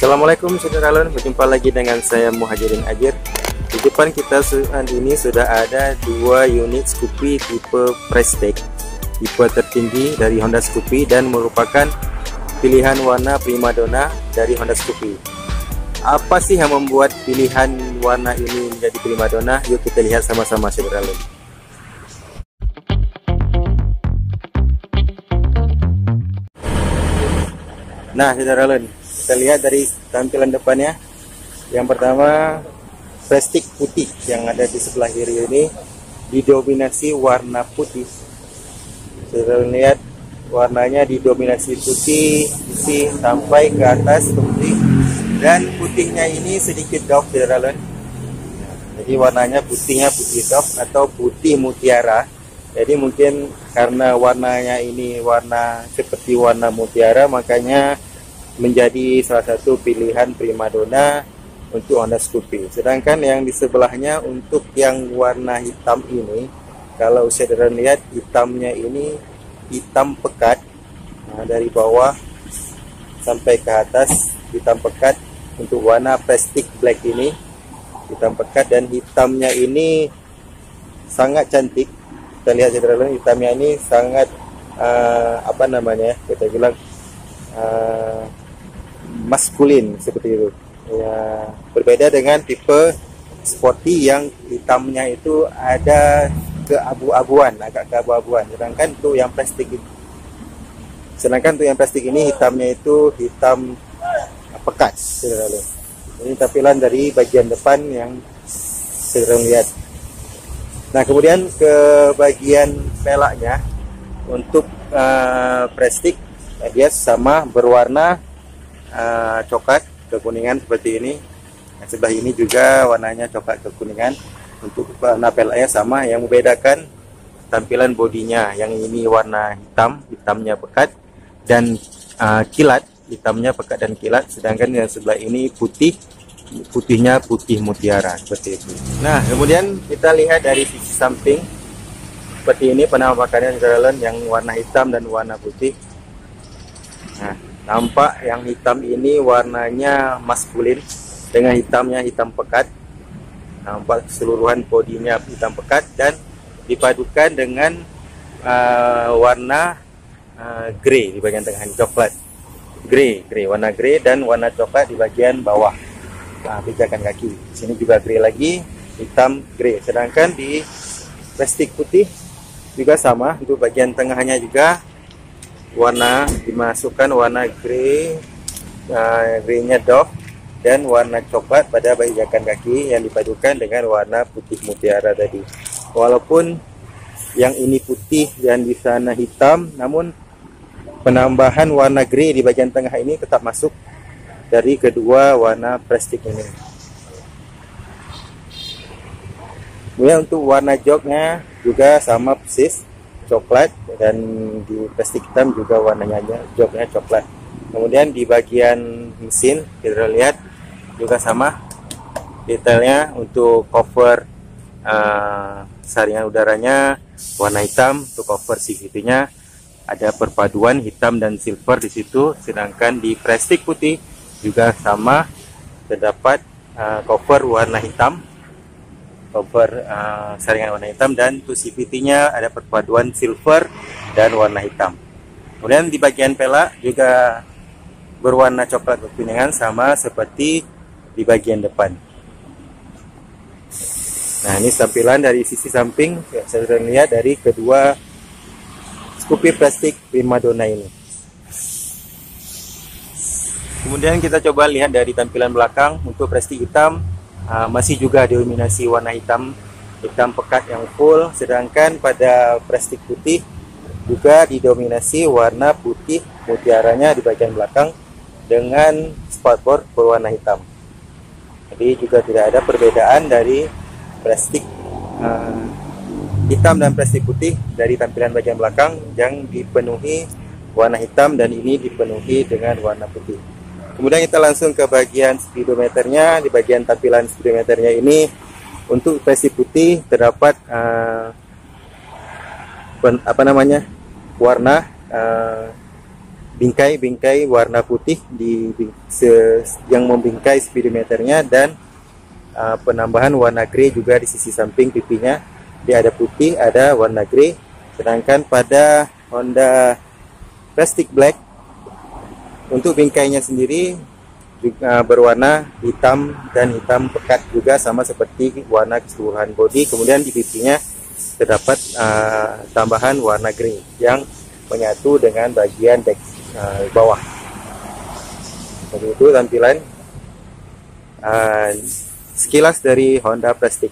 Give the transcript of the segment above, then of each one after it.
Assalamualaikum saudara, berjumpa lagi dengan saya Muhajirin Ajir. Di depan kita saat ini sudah ada dua unit Scoopy tipe Prestige, tipe tertinggi dari Honda Scoopy dan merupakan pilihan warna primadona dari Honda Scoopy. Apa sih yang membuat pilihan warna ini menjadi primadona? Yuk kita lihat sama-sama saudara. Nah saudara, kita lihat dari tampilan depannya. Yang pertama, Prestige putih yang ada di sebelah kiri ini didominasi warna putih. Saudara lihat warnanya didominasi putih sampai ke atas putih, dan putihnya ini sedikit doff saudara. Jadi warnanya putih doff atau putih mutiara. Jadi mungkin karena warnanya ini warna seperti warna mutiara, makanya menjadi salah satu pilihan primadona untuk Honda Scoopy. Sedangkan yang di sebelahnya untuk yang warna hitam ini, kalau saudara lihat hitamnya ini hitam pekat, nah, dari bawah sampai ke atas hitam pekat. Untuk warna Prestige Black ini hitam pekat, dan hitamnya ini sangat cantik. Kita lihat saudara, hitamnya ini sangat apa namanya, kita bilang maskulin seperti itu ya. Berbeda dengan tipe sporty yang hitamnya itu ada keabu-abuan, agak keabu-abuan. Sedangkan untuk yang Prestige ini hitamnya itu hitam pekat saudara. Ini tampilan dari bagian depan yang saudara lihat. Nah, kemudian ke bagian pelaknya untuk Prestige, dia sama berwarna coklat kekuningan seperti ini. Yang sebelah ini juga warnanya coklat kekuningan. Untuk warna pelaknya sama, yang membedakan tampilan bodinya. Yang ini warna hitamnya pekat, dan kilat, hitamnya pekat dan kilat. Sedangkan yang sebelah ini putihnya putih mutiara seperti itu. Nah, kemudian kita lihat dari sisi samping seperti ini penampakannya saudara, yang warna hitam dan warna putih. Nah, nampak yang hitam ini warnanya maskulin dengan hitamnya hitam pekat. Nampak keseluruhan bodinya hitam pekat dan dipadukan dengan warna grey di bagian tengah, coklat. Grey, warna grey dan warna coklat di bagian bawah. Nah, pijakan kaki. Di sini juga grey lagi, hitam grey. Sedangkan di Prestige putih juga sama, untuk bagian tengahnya juga warna dimasukkan warna grey, greynya doff, dan warna coklat pada pijakan kaki yang dipadukan dengan warna putih mutiara tadi. Walaupun yang ini putih dan di sana hitam, namun penambahan warna grey di bagian tengah ini tetap masuk dari kedua warna Prestige ini. Kemudian untuk warna joknya juga sama persis, coklat, dan di Prestige hitam juga warnanya joknya coklat. Kemudian di bagian mesin kita lihat juga sama detailnya. Untuk cover saringan udaranya warna hitam, untuk cover CVT-nya ada perpaduan hitam dan silver di situ. Sedangkan di Prestige putih juga sama, terdapat cover warna hitam, cover saringan warna hitam, dan untuk CVT-nya ada perpaduan silver dan warna hitam. Kemudian di bagian pelak juga berwarna coklat kekuningan, sama seperti di bagian depan. Nah, ini tampilan dari sisi samping ya, saya sudah lihat dari kedua Scoopy Prestige primadona ini. Kemudian kita coba lihat dari tampilan belakang. Untuk Prestige hitam masih juga dominasi warna hitam pekat yang full. Sedangkan pada Prestige putih juga didominasi warna putih mutiaranya di bagian belakang dengan spatboard berwarna hitam. Jadi juga tidak ada perbedaan dari Prestige hitam dan Prestige putih dari tampilan bagian belakang yang dipenuhi warna hitam, dan ini dipenuhi dengan warna putih. Kemudian kita langsung ke bagian speedometernya. Di bagian tampilan speedometernya ini untuk Prestige putih terdapat warna bingkai warna putih yang membingkai speedometernya, dan penambahan warna grey juga di sisi samping pipinya. Dia ada putih, ada warna grey. Sedangkan pada Honda Plastic Black untuk bingkainya sendiri juga berwarna hitam dan hitam pekat juga, sama seperti warna keseluruhan bodi. Kemudian di pipinya terdapat tambahan warna grey yang menyatu dengan bagian dek bawah. Jadi itu tampilan sekilas dari Honda Plastic.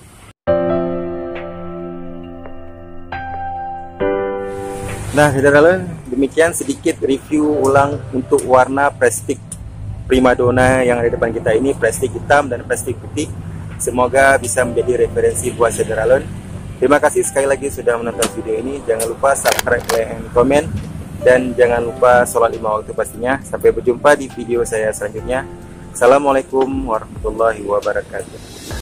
Nah, saudara, demikian sedikit review ulang untuk warna plastik Primadona yang ada di depan kita ini, plastik hitam dan plastik putih. Semoga bisa menjadi referensi buat saudara. Terima kasih sekali lagi sudah menonton video ini. Jangan lupa subscribe, like, and comment. Dan jangan lupa sholat 5 waktu pastinya. Sampai berjumpa di video saya selanjutnya. Assalamualaikum warahmatullahi wabarakatuh.